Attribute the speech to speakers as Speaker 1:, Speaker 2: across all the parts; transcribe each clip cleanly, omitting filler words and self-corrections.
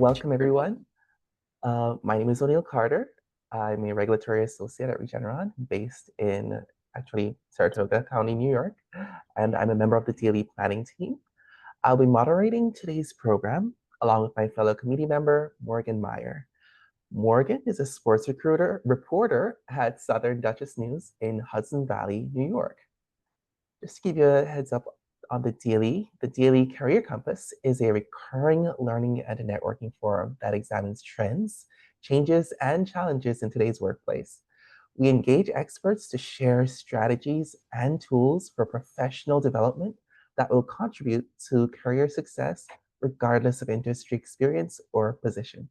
Speaker 1: welcome everyone. My name is O'Neill Carter. I'm a regulatory associate at Regeneron based in actually Saratoga County, New York, and I'm a member of the daily planning team. I'll be moderating today's program along with my fellow committee member, Morgan Meyer. Morgan is a sports reporter at Southern Dutchess News in Hudson Valley, New York. Just to give you a heads up on the Daily Career Compass is a recurring learning and networking forum that examines trends, changes, and challenges in today's workplace. We engage experts to share strategies and tools for professional development that will contribute to career success regardless of industry experience or position.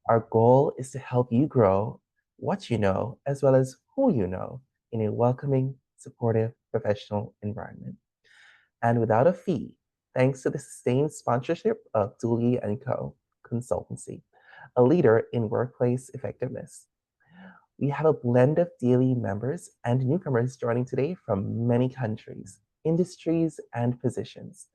Speaker 1: Our goal is to help you grow what you know as well as who you know in a welcoming, supportive professional environment. And without a fee, thanks to the sustained sponsorship of Dulye & Co. Consultancy, a leader in workplace effectiveness. We have a blend of daily members and newcomers joining today from many countries, industries, and positions.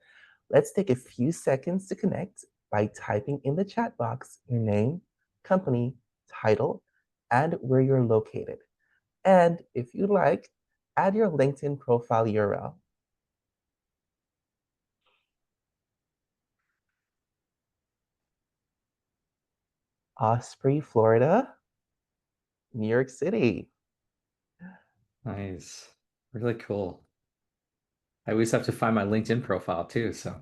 Speaker 1: Let's take a few seconds to connect by typing in the chat box your name, company, title, and where you're located. And if you'd like, add your LinkedIn profile URL. Osprey, Florida, New York City.
Speaker 2: Nice. Really cool. I always have to find my LinkedIn profile too, so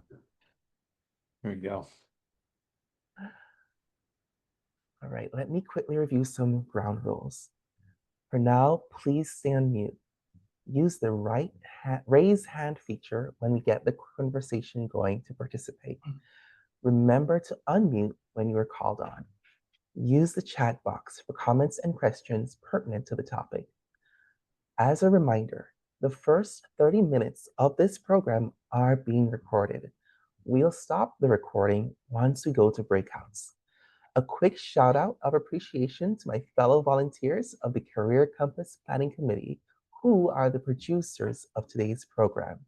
Speaker 2: there we go.
Speaker 1: All right, let me quickly review some ground rules. For now, please stay on mute. Use the raise hand feature when we get the conversation going to participate. Remember to unmute when you are called on. Use the chat box for comments and questions pertinent to the topic. As a reminder, the first 30 minutes of this program are being recorded. We'll stop the recording once we go to breakouts. A quick shout out of appreciation to my fellow volunteers of the Career Compass Planning Committee, who are the producers of today's program.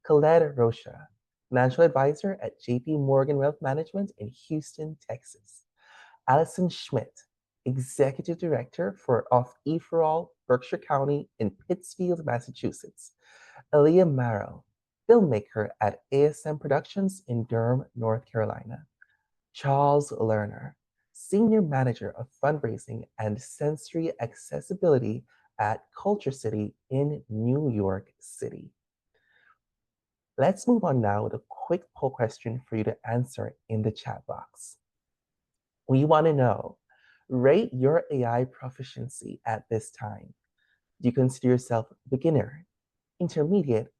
Speaker 1: Colette Rocha, Financial Advisor at JP Morgan Wealth Management in Houston, Texas. Allison Schmidt, Executive Director of E4All Berkshire County in Pittsfield, Massachusetts. Aaliyah Marrow, filmmaker at ASM Productions in Durham, North Carolina. Charles Lerner, Senior Manager of Fundraising and Sensory Accessibility at Culture City in New York City. Let's move on now with a quick poll question for you to answer in the chat box. We want to know, rate your AI proficiency at this time. Do you consider yourself beginner, intermediate,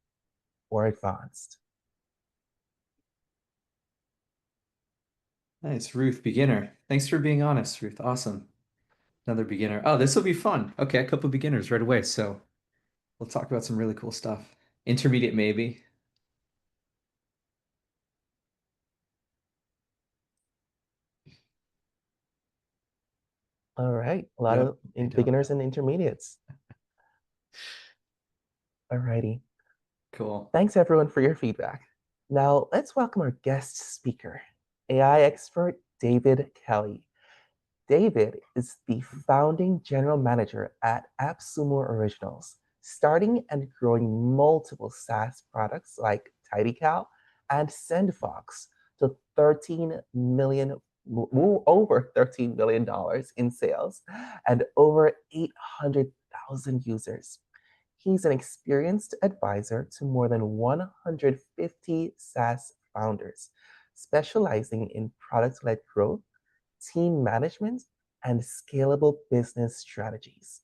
Speaker 1: or advanced?
Speaker 2: Nice, Ruth, beginner. Thanks for being honest, Ruth. Awesome. Another beginner. Oh, this will be fun. Okay, a couple beginners right away. So we'll talk about some really cool stuff. Intermediate, maybe.
Speaker 1: All right, a lot
Speaker 2: Yep,
Speaker 1: of
Speaker 2: I don't
Speaker 1: beginners
Speaker 2: know.
Speaker 1: and intermediates. All righty.
Speaker 2: Cool.
Speaker 1: Thanks everyone for your feedback. Now let's welcome our guest speaker, AI expert David Kelly. David is the founding general manager at AppSumo Originals, starting and growing multiple SaaS products like TidyCal and SendFox to over $13 million in sales and over 800,000 users. He's an experienced advisor to more than 150 SaaS founders, specializing in product-led growth, team management, and scalable business strategies.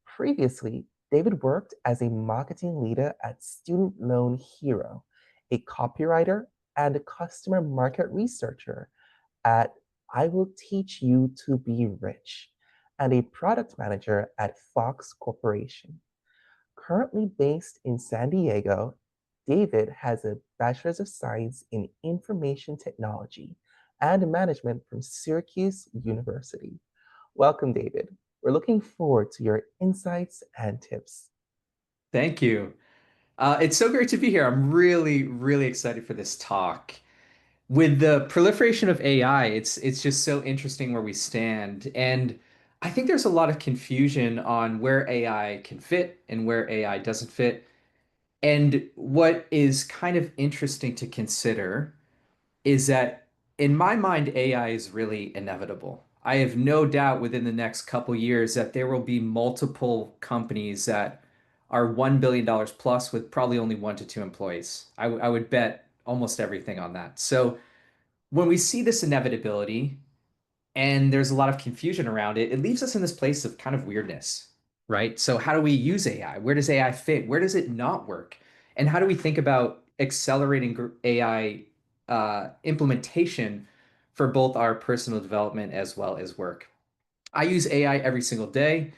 Speaker 1: Previously, David worked as a marketing leader at Student Loan Hero, a copywriter and a customer market researcher at I Will Teach You to Be Rich, and a product manager at Fox Corporation. Currently based in San Diego, David has a Bachelor's of Science in Information Technology and Management from Syracuse University. Welcome, David. We're looking forward to your insights and tips.
Speaker 2: Thank you. It's so great to be here. I'm really, really excited for this talk. With the proliferation of AI, it's just so interesting where we stand. And I think there's a lot of confusion on where AI can fit and where AI doesn't fit. And what is kind of interesting to consider is that in my mind, AI is really inevitable. I have no doubt within the next couple years that there will be multiple companies that are $1 billion plus with probably only 1 to 2 employees. I would bet almost everything on that. So when we see this inevitability and there's a lot of confusion around it, it leaves us in this place of kind of weirdness, right? So how do we use AI? Where does AI fit? Where does it not work? And how do we think about accelerating AI implementation for both our personal development as well as work? I use AI every single day.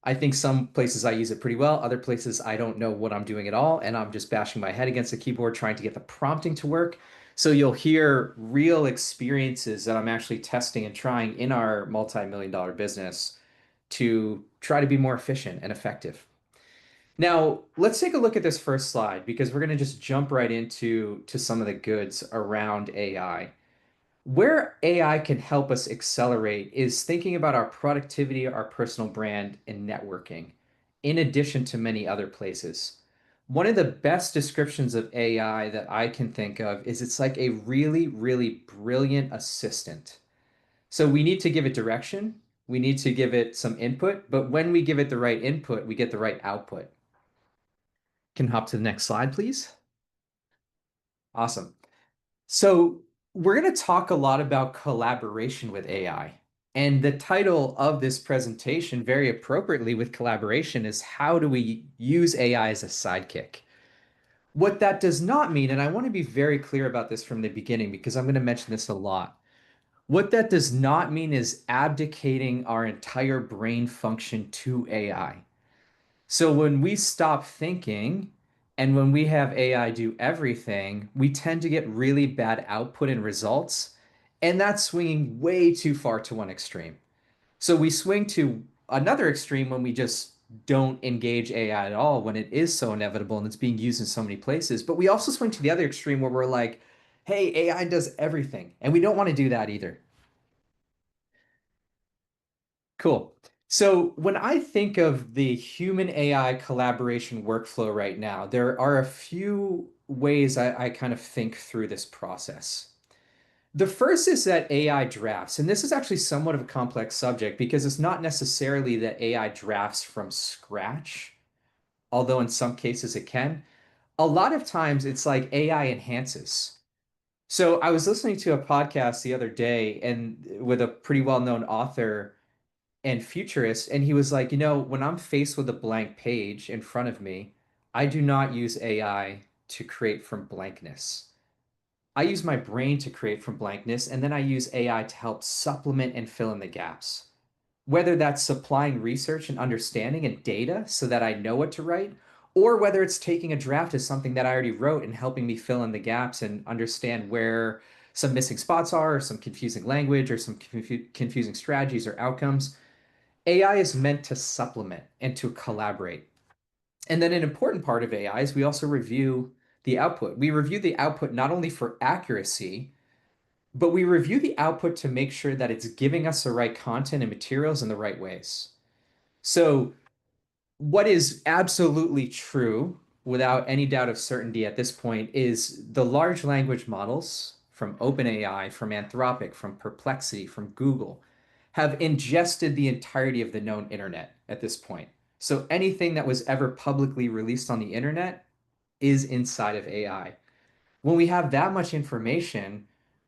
Speaker 2: I think some places I use it pretty well, other places I don't know what I'm doing at all, and I'm just bashing my head against the keyboard trying to get the prompting to work. So you'll hear real experiences that I'm actually testing and trying in our multi-million dollar business to try to be more efficient and effective. Now, let's take a look at this first slide because we're going to just jump right into some of the goods around AI. Where AI can help us accelerate is thinking about our productivity, our personal brand, and networking, in addition to many other places. One of the best descriptions of AI that I can think of is it's like a really, really brilliant assistant. So we need to give it direction, we need to give it some input, but when we give it the right input, we get the right output. Can hop to the next slide, please? Awesome. So, we're going to talk a lot about collaboration with AI. And the title of this presentation, very appropriately with collaboration, is How do we use AI as a sidekick? What that does not mean, and I want to be very clear about this from the beginning because I'm going to mention this a lot. What that does not mean is abdicating our entire brain function to AI. So when we stop thinking and when we have AI do everything, we tend to get really bad output and results. And that's swinging way too far to one extreme. So we swing to another extreme when we just don't engage AI at all, when it is so inevitable and it's being used in so many places. But we also swing to the other extreme where we're like, hey, AI does everything. And we don't want to do that either. Cool. So when I think of the human AI collaboration workflow right now, there are a few ways I kind of think through this process. The first is that AI drafts, and this is actually somewhat of a complex subject because it's not necessarily that AI drafts from scratch, although in some cases it can. A lot of times it's like AI enhances. So I was listening to a podcast the other day and with a pretty well-known author and futurist. And he was like, when I'm faced with a blank page in front of me, I do not use AI to create from blankness. I use my brain to create from blankness, and then I use AI to help supplement and fill in the gaps. Whether that's supplying research and understanding and data so that I know what to write, or whether it's taking a draft of something that I already wrote and helping me fill in the gaps and understand where some missing spots are, or some confusing language, or some confusing strategies or outcomes. AI is meant to supplement and to collaborate. And then an important part of AI is we also review the output. We review the output not only for accuracy, but we review the output to make sure that it's giving us the right content and materials in the right ways. So what is absolutely true, without any doubt of certainty at this point, is the large language models from OpenAI, from Anthropic, from Perplexity, from Google have ingested the entirety of the known internet at this point. So anything that was ever publicly released on the internet is inside of AI. When we have that much information,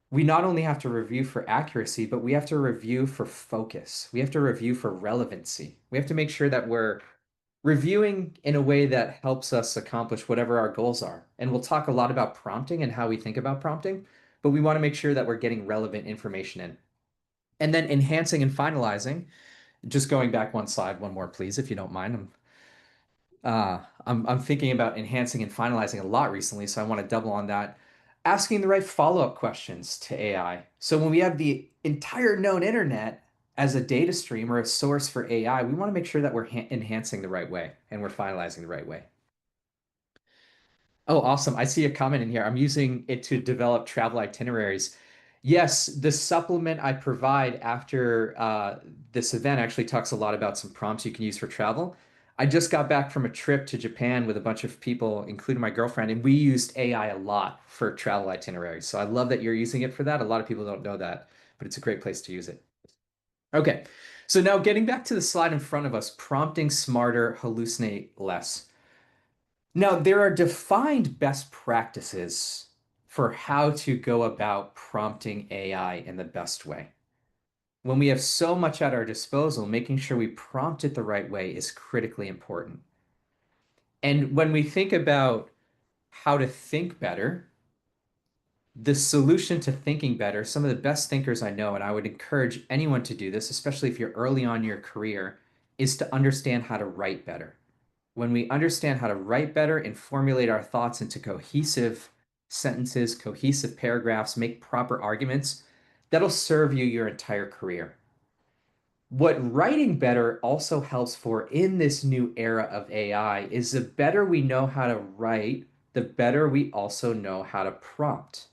Speaker 2: we not only have to review for accuracy, but we have to review for focus. We have to review for relevancy. We have to make sure that we're reviewing in a way that helps us accomplish whatever our goals are. And we'll talk a lot about prompting and how we think about prompting, but we want to make sure that we're getting relevant information in. And then enhancing and finalizing, just going back one slide, one more, please, if you don't mind. I'm thinking about enhancing and finalizing a lot recently, so I want to double on that. Asking the right follow-up questions to AI. So when we have the entire known internet as a data stream or a source for AI, we want to make sure that we're enhancing the right way and we're finalizing the right way. Oh, awesome. I see a comment in here. I'm using it to develop travel itineraries. Yes, the supplement I provide after this event actually talks a lot about some prompts you can use for travel. I just got back from a trip to Japan with a bunch of people, including my girlfriend, and we used AI a lot for travel itineraries. So I love that you're using it for that. A lot of people don't know that, but it's a great place to use it. Okay, so now getting back to the slide in front of us, prompting smarter, hallucinate less. Now, there are defined best practices for how to go about prompting AI in the best way. When we have so much at our disposal, making sure we prompt it the right way is critically important. And when we think about how to think better, the solution to thinking better, some of the best thinkers I know, and I would encourage anyone to do this, especially if you're early on in your career, is to understand how to write better. When we understand how to write better and formulate our thoughts into cohesive sentences, cohesive paragraphs, make proper arguments, that'll serve you your entire career. What writing better also helps for in this new era of AI is the better we know how to write, the better we also know how to prompt.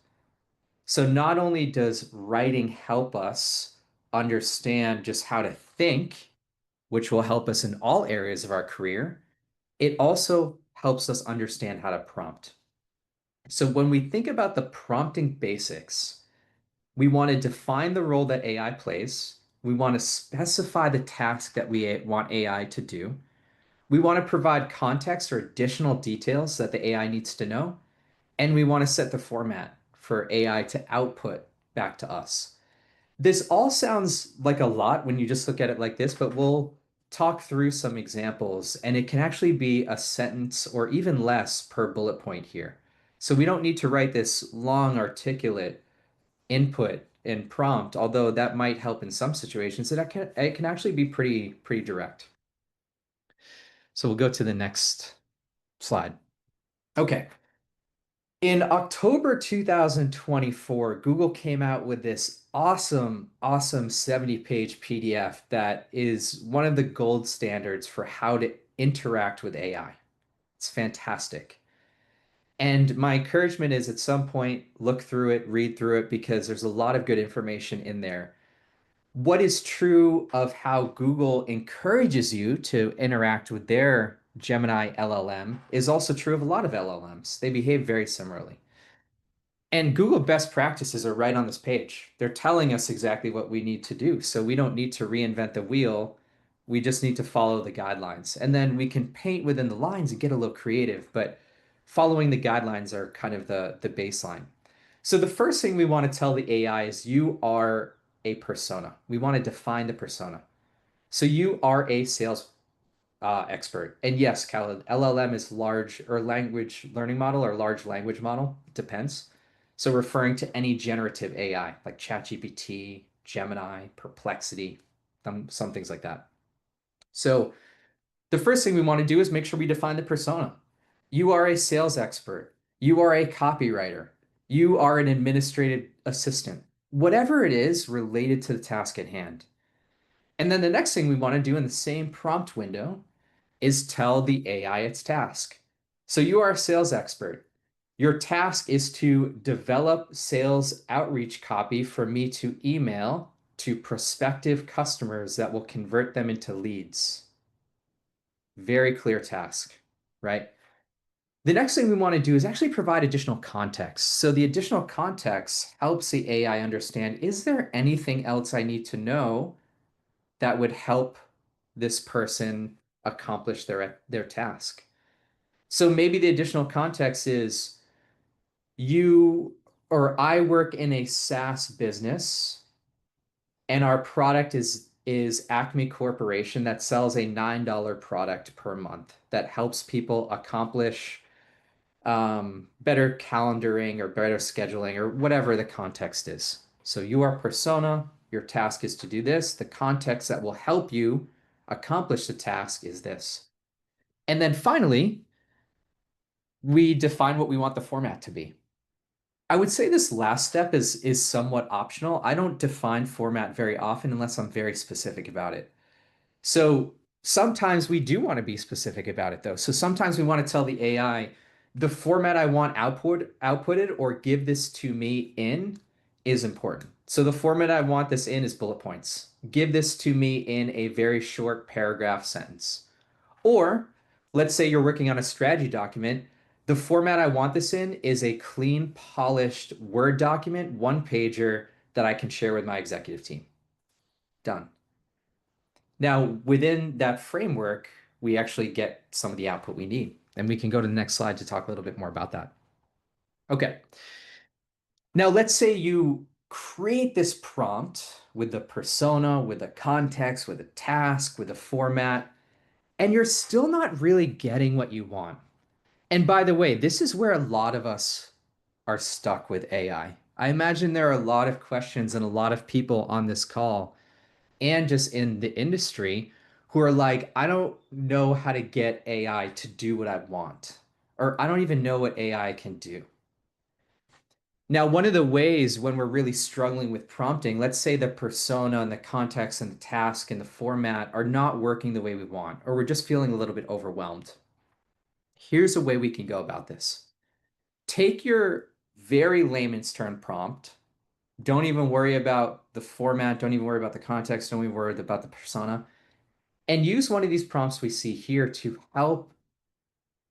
Speaker 2: So not only does writing help us understand just how to think, which will help us in all areas of our career, it also helps us understand how to prompt. So when we think about the prompting basics, we want to define the role that AI plays. We want to specify the task that we want AI to do. We want to provide context or additional details that the AI needs to know. And we want to set the format for AI to output back to us. This all sounds like a lot when you just look at it like this, but we'll talk through some examples, and it can actually be a sentence or even less per bullet point here. So we don't need to write this long, articulate input and prompt, although that might help in some situations. It can actually be pretty direct. So we'll go to the next slide. Okay. In October 2024, Google came out with this awesome 70-page PDF that is one of the gold standards for how to interact with AI. It's fantastic. And my encouragement is at some point, look through it, read through it, because there's a lot of good information in there. What is true of how Google encourages you to interact with their Gemini LLM is also true of a lot of LLMs. They behave very similarly. And Google best practices are right on this page. They're telling us exactly what we need to do. So we don't need to reinvent the wheel. We just need to follow the guidelines. And then we can paint within the lines and get a little creative, but following the guidelines are kind of the baseline. So the first thing we want to tell the AI is you are a persona. We want to define the persona. So you are a sales expert. And yes, Khaled, LLM is large or language learning model or large language model. It depends. So referring to any generative AI like ChatGPT, Gemini, Perplexity, some things like that. So the first thing we want to do is make sure we define the persona. You are a sales expert. You are a copywriter. You are an administrative assistant. Whatever it is related to the task at hand. And then the next thing we want to do in the same prompt window is tell the AI its task. So you are a sales expert. Your task is to develop sales outreach copy for me to email to prospective customers that will convert them into leads. Very clear task, right? The next thing we want to do is actually provide additional context. So the additional context helps the AI understand, is there anything else I need to know that would help this person accomplish their task? So maybe the additional context is you or I work in a SaaS business and our product is Acme Corporation that sells a $9 product per month that helps people accomplish better calendaring or better scheduling or whatever the context is. So you are persona, your task is to do this. The context that will help you accomplish the task is this. And then finally, we define what we want the format to be. I would say this last step is somewhat optional. I don't define format very often unless I'm very specific about it. So sometimes we do want to be specific about it though. So sometimes we want to tell the AI, The format I want outputted or give this to me in is important. So the format I want this in is bullet points. Give this to me in a very short paragraph sentence. Or let's say you're working on a strategy document. The format I want this in is a clean, polished Word document, one pager that I can share with my executive team. Done. Now, within that framework, we actually get some of the output we need. And we can go to the next slide to talk a little bit more about that. Okay. Now, let's say you create this prompt with the persona, with the context, with a task, with a format, and you're still not really getting what you want. And by the way, this is where a lot of us are stuck with AI. I imagine there are a lot of questions and a lot of people on this call and just in the industry who are like, I don't know how to get AI to do what I want, or I don't even know what AI can do. Now, one of the ways when we're really struggling with prompting, let's say the persona and the context and the task and the format are not working the way we want, or we're just feeling a little bit overwhelmed. Here's a way we can go about this. Take your very layman's term prompt. Don't even worry about the format. Don't even worry about the context. Don't even worry about the persona. And use one of these prompts we see here to help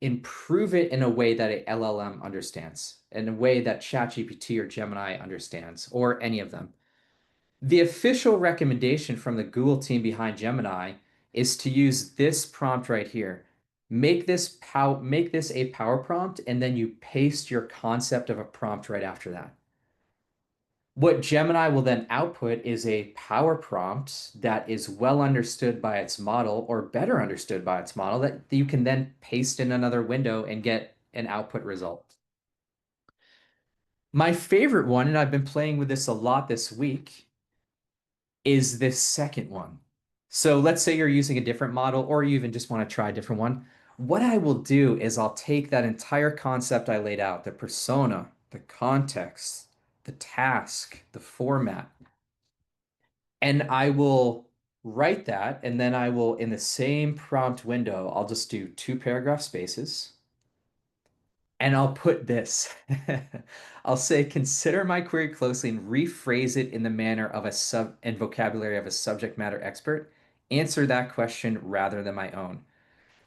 Speaker 2: improve it in a way that a LLM understands, in a way that ChatGPT or Gemini understands, or any of them. The official recommendation from the Google team behind Gemini is to use this prompt right here. Make this a power prompt, and then you paste your concept of a prompt right after that. What Gemini will then output is a power prompt that is well understood by its model or better understood by its model that you can then paste in another window and get an output result. My favorite one, and I've been playing with this a lot this week, is this second one. So let's say you're using a different model or you even just want to try a different one. What I will do is I'll take that entire concept I laid out, the persona, the context, the task, the format, and I will write that. And then I will, in the same prompt window, I'll just do two paragraph spaces. And I'll put this. I'll say, consider my query closely and rephrase it in the manner of a sub and vocabulary of a subject matter expert. Answer that question rather than my own.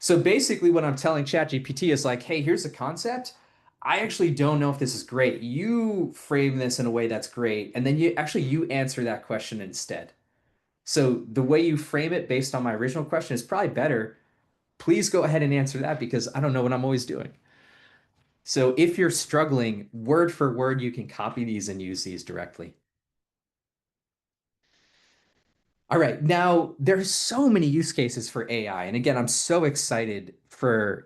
Speaker 2: So basically, what I'm telling ChatGPT is like, hey, here's the concept. I actually don't know if this is great. You frame this in a way that's great, and then you answer that question instead. So the way you frame it based on my original question is probably better. Please go ahead and answer that because I don't know what I'm always doing. So if you're struggling, word for word, you can copy these and use these directly. All right, now there's so many use cases for AI. And again, I'm so excited for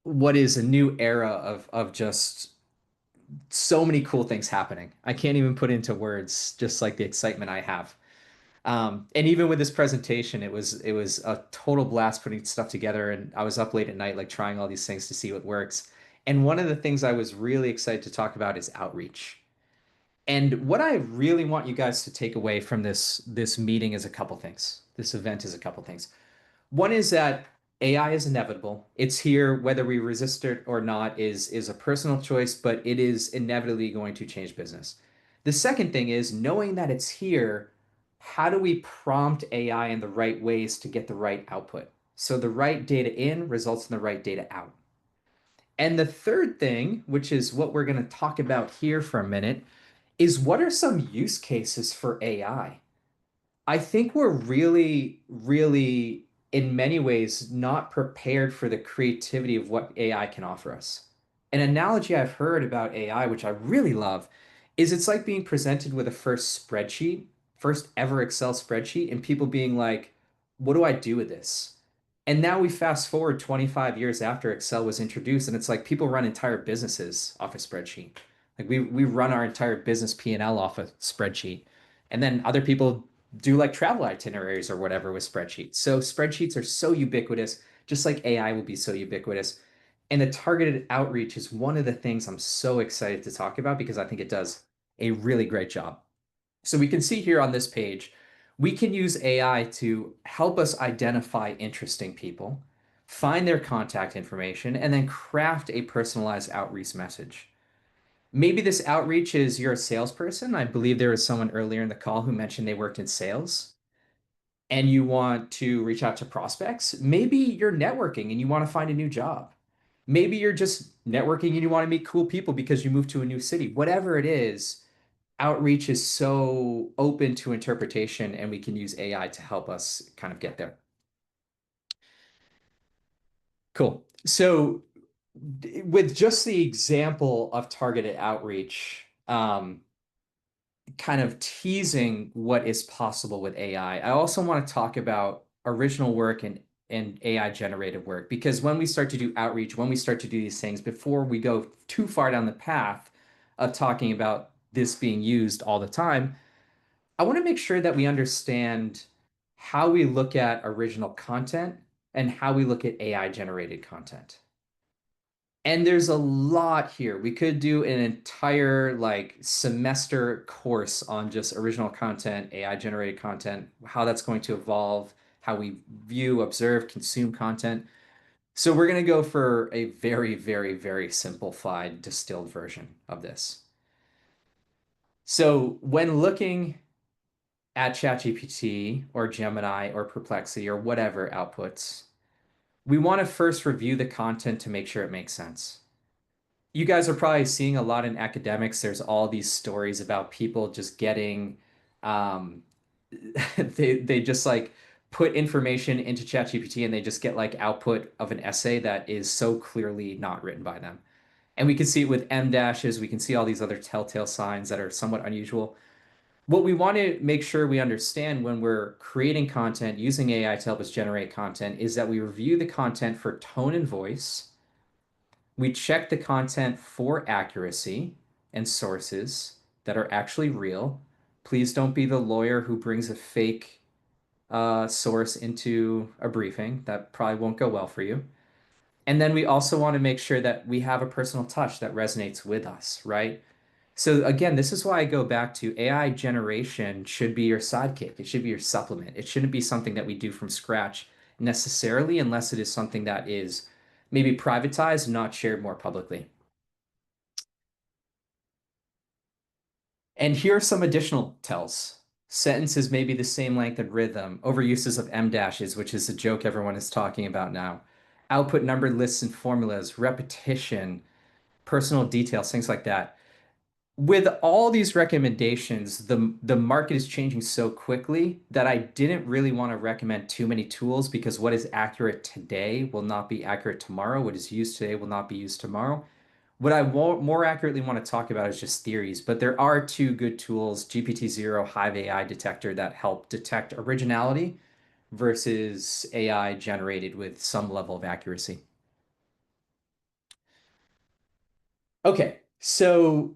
Speaker 2: what is a new era of just so many cool things happening. I can't even put into words just like the excitement I have. And even with this presentation, it was a total blast putting stuff together. And I was up late at night, like trying all these things to see what works. And one of the things I was really excited to talk about is outreach. And what I really want you guys to take away from this meeting is a couple things. This event is a couple things. One is that AI is inevitable. It's here, whether we resist it or not, is a personal choice, but it is inevitably going to change business. The second thing is knowing that it's here, how do we prompt AI in the right ways to get the right output? So the right data in results in the right data out. And the third thing, which is what we're going to talk about here for a minute, is what are some use cases for AI? I think we're really, really, in many ways, not prepared for the creativity of what AI can offer us. An analogy I've heard about AI, which I really love, is it's like being presented with a first spreadsheet, first ever Excel spreadsheet, and people being like, what do I do with this? And now we fast forward 25 years after Excel was introduced, and it's like people run entire businesses off a spreadsheet. Like we run our entire business P&L off a spreadsheet. And then other people do like travel itineraries or whatever with spreadsheets. So spreadsheets are so ubiquitous, just like AI will be so ubiquitous. And the targeted outreach is one of the things I'm so excited to talk about because I think it does a really great job. So we can see here on this page, we can use AI to help us identify interesting people. find their contact information, and then craft a personalized outreach message. Maybe this outreach is you're a salesperson. I believe there was someone earlier in the call who mentioned they worked in sales and you want to reach out to prospects. Maybe you're networking and you want to find a new job. Maybe you're just networking and you want to meet cool people because you moved to a new city. Whatever it is, outreach is so open to interpretation, and we can use AI to help us kind of get there. Cool. So, with just the example of targeted outreach, kind of teasing what is possible with AI, I also want to talk about original work and AI generated work, because when we start to do outreach, when we start to do these things, before we go too far down the path of talking about this being used all the time, I want to make sure that we understand how we look at original content and how we look at AI generated content. And there's a lot here. We could do an entire like semester course on just original content, AI generated content, how that's going to evolve, how we view, observe, consume content. So we're going to go for a very, very, very simplified, distilled version of this. So when looking at ChatGPT or Gemini or Perplexity or whatever outputs, we want to first review the content to make sure it makes sense. You guys are probably seeing a lot in academics. There's all these stories about people just getting, um, they just like put information into ChatGPT and they just get like output of an essay that is so clearly not written by them. And we can see it with M dashes. We can see all these other telltale signs that are somewhat unusual. What we want to make sure we understand when we're creating content using AI to help us generate content is that we review the content for tone and voice. We check the content for accuracy and sources that are actually real. Please don't be the lawyer who brings a fake source into a briefing. That probably won't go well for you. And then we also want to make sure that we have a personal touch that resonates with us, right? So again, this is why I go back to AI generation should be your sidekick. It should be your supplement. It shouldn't be something that we do from scratch necessarily, unless it is something that is maybe privatized, not shared more publicly. And here are some additional tells. Sentences may be the same length and rhythm. Overuses of M dashes, which is a joke everyone is talking about now. Output numbered lists and formulas, repetition, personal details, things like that. With all these recommendations, the market is changing so quickly that I didn't really want to recommend too many tools, because what is accurate today will not be accurate tomorrow. What is used today will not be used tomorrow. What I more accurately want to talk about is just theories, but there are two good tools, GPT-0 Hive AI Detector, that help detect originality versus AI generated with some level of accuracy. Okay, so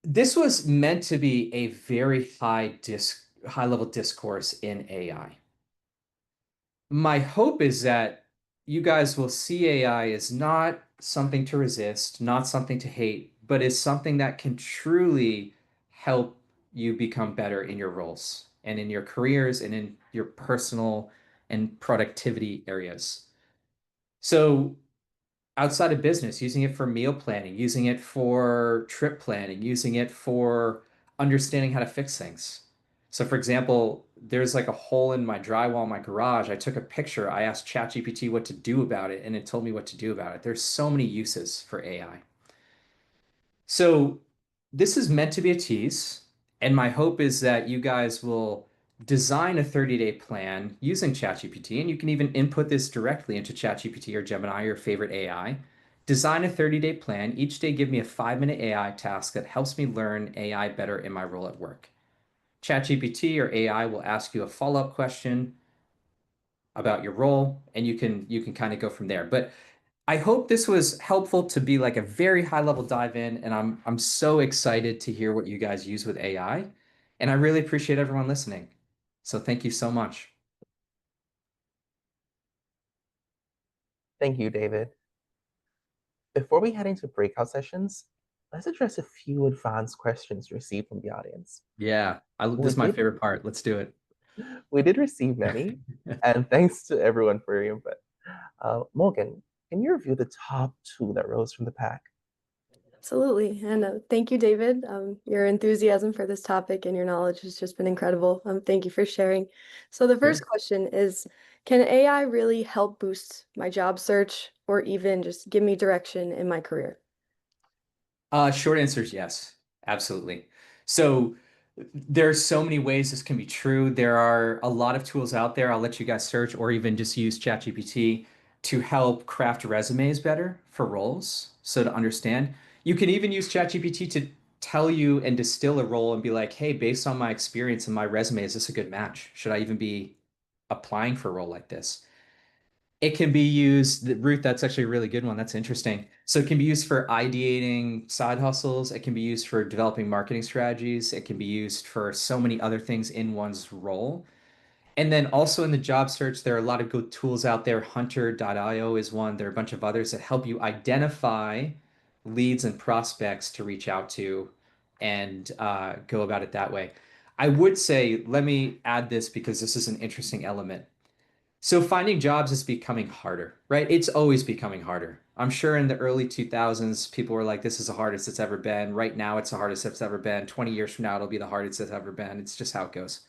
Speaker 2: this was meant to be a very high level discourse in AI. My hope is that you guys will see AI as not something to resist, not something to hate, but as something that can truly help you become better in your roles and in your careers and in your personal and productivity areas. So outside of business, using it for meal planning, using it for trip planning, using it for understanding how to fix things. So, for example, there's like a hole in my drywall in my garage. I took a picture. I asked ChatGPT what to do about it, and it told me what to do about it. There's so many uses for AI. So, this is meant to be a tease, and my hope is that you guys will design a 30-day plan using ChatGPT, and you can even input this directly into ChatGPT or Gemini, your favorite AI. Design a 30-day plan. Each day, give me a 5-minute AI task that helps me learn AI better in my role at work. ChatGPT or AI will ask you a follow-up question about your role, and you can kind of go from there. But I hope this was helpful to be like a very high level dive in, and I'm so excited to hear what you guys use with AI, and I really appreciate everyone listening. So thank you so much.
Speaker 1: Thank you, David. Before we head into breakout sessions, let's address a few advanced questions received from the audience.
Speaker 2: Yeah, this
Speaker 1: We
Speaker 2: is my
Speaker 1: did,
Speaker 2: favorite part. Let's do it.
Speaker 1: we did receive many, and thanks to everyone for your input. Morgan, can you review the top two that rose from the pack?
Speaker 3: Absolutely. And thank you, David. Your enthusiasm for this topic and your knowledge has just been incredible. Thank you for sharing. So the first
Speaker 1: Sure.
Speaker 3: question is, can AI really help boost my job search or even just give me direction in my career?
Speaker 2: Short answer is yes, absolutely. So there's so many ways this can be true. There are a lot of tools out there. I'll let you guys search or even just use ChatGPT to help craft resumes better for roles. So to understand, you can even use ChatGPT to tell you and distill a role and be like, hey, based on my experience and my resume, is this a good match? Should I even be applying for a role like this? It can be used, Ruth, that's actually a really good one. That's interesting. So it can be used for ideating side hustles. It can be used for developing marketing strategies. It can be used for so many other things in one's role. And then also in the job search, there are a lot of good tools out there. Hunter.io is one. There are a bunch of others that help you identify leads and prospects to reach out to and go about it that way. I would say, let me add this because this is an interesting element. So finding jobs is becoming harder, right? It's always becoming harder. I'm sure in the early 2000s, people were like, this is the hardest it's ever been. Right now, it's the hardest it's ever been. 20 years from now, it'll be the hardest it's ever been. It's just how it goes.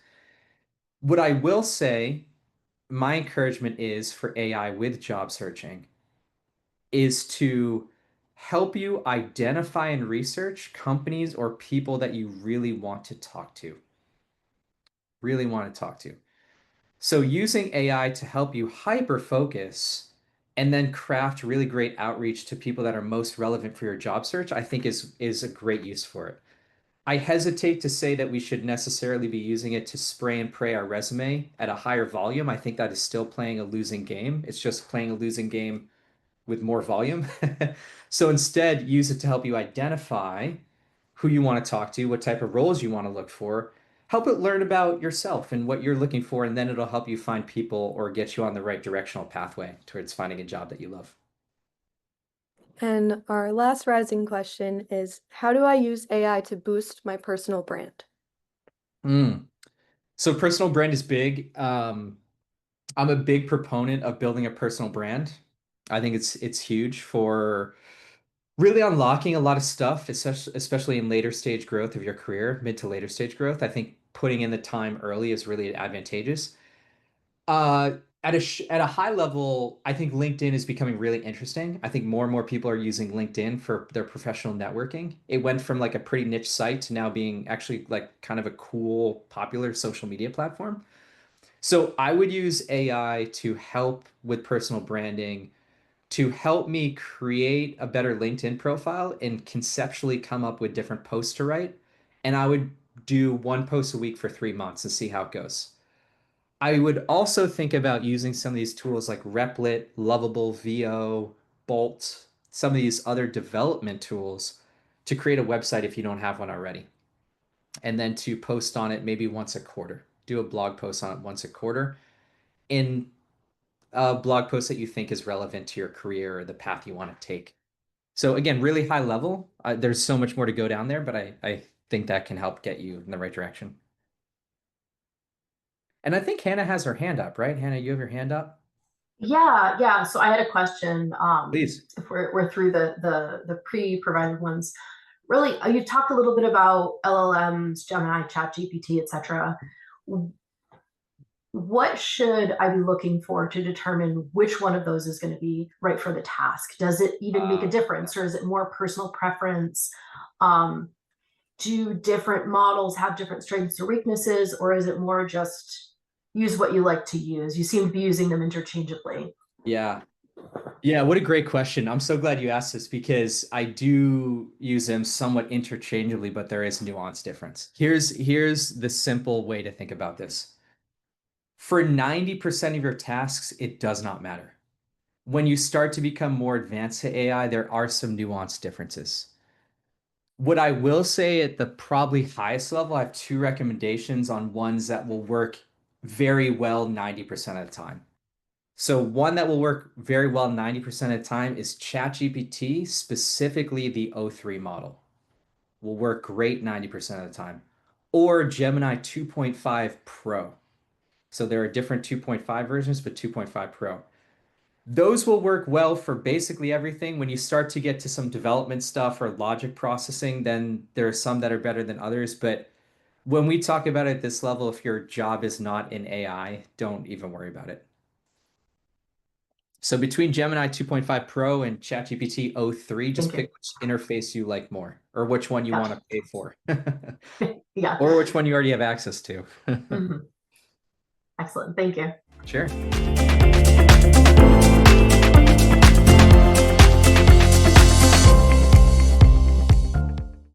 Speaker 2: What I will say, my encouragement is for AI with job searching is to help you identify and research companies or people that you really want to talk to, really want to talk to. So using AI to help you hyper focus and then craft really great outreach to people that are most relevant for your job search, I think is a great use for it. I hesitate to say that we should necessarily be using it to spray and pray our resume at a higher volume. I think that is still playing a losing game. It's just playing a losing game with more volume. So instead, use it to help you identify who you want to talk to, what type of roles you want to look for. Help it learn about yourself and what you're looking for, and then it'll help you find people or get you on the right directional pathway towards finding a job that you love.
Speaker 3: And our last rising question is, how do I use AI to boost my personal brand?
Speaker 2: Mm. So personal brand is big. I'm a big proponent of building a personal brand. I think it's huge for really unlocking a lot of stuff, especially in later stage growth of your career, mid to later stage growth. I think putting in the time early is really advantageous. Uh, at a high level, I think LinkedIn is becoming really interesting. I think more and more people are using LinkedIn for their professional networking. It went from like a pretty niche site to now being actually like kind of a cool, popular social media platform. So I would use AI to help with personal branding, to help me create a better LinkedIn profile and conceptually come up with different posts to write. And I would do one post a week for 3 months and see how it goes. I would also think about using some of these tools like Replit, Lovable, VO, Bolt, some of these other development tools to create a website if you don't have one already. And then to post on it maybe once a quarter. Do a blog post on it once a quarter in a blog post that you think is relevant to your career or the path you want to take. So again, really high level. There's so much more to go down there, but I think that can help get you in the right direction. And I think Hannah has her hand up, right? Hannah, you have your hand up?
Speaker 4: Yeah, yeah. So I had a question.
Speaker 2: Please.
Speaker 4: If we're through the pre-provided ones, really, you talked a little bit about LLMs, Gemini, ChatGPT, etc. What should I be looking for to determine which one of those is going to be right for the task? Does it even make a difference, or is it more personal preference? Um, do different models have different strengths or weaknesses, or is it more just use what you like to use? You seem to be using them interchangeably.
Speaker 2: Yeah. Yeah, what a great question. I'm so glad you asked this because I do use them somewhat interchangeably, but there is nuance difference. Here's the simple way to think about this. For 90% of your tasks, it does not matter. When you start to become more advanced to AI, there are some nuance differences. What I will say at the probably highest level, I have two recommendations on ones that will work very well 90% of the time. So one that will work very well 90% of the time is ChatGPT, specifically the o3 model. Will work great 90% of the time. Or Gemini 2.5 Pro. So there are different 2.5 versions, but 2.5 Pro. Those will work well for basically everything. When you start to get to some development stuff or logic processing, then there are some that are better than others. But when we talk about it at this level, if your job is not in AI, don't even worry about it. So between Gemini 2.5 Pro and ChatGPT o3, just
Speaker 4: Thank you.
Speaker 2: pick which interface you like more, or which one you want to pay for,
Speaker 4: Yeah.
Speaker 2: or which one you already have access to.
Speaker 4: Excellent. Thank you.
Speaker 2: Sure.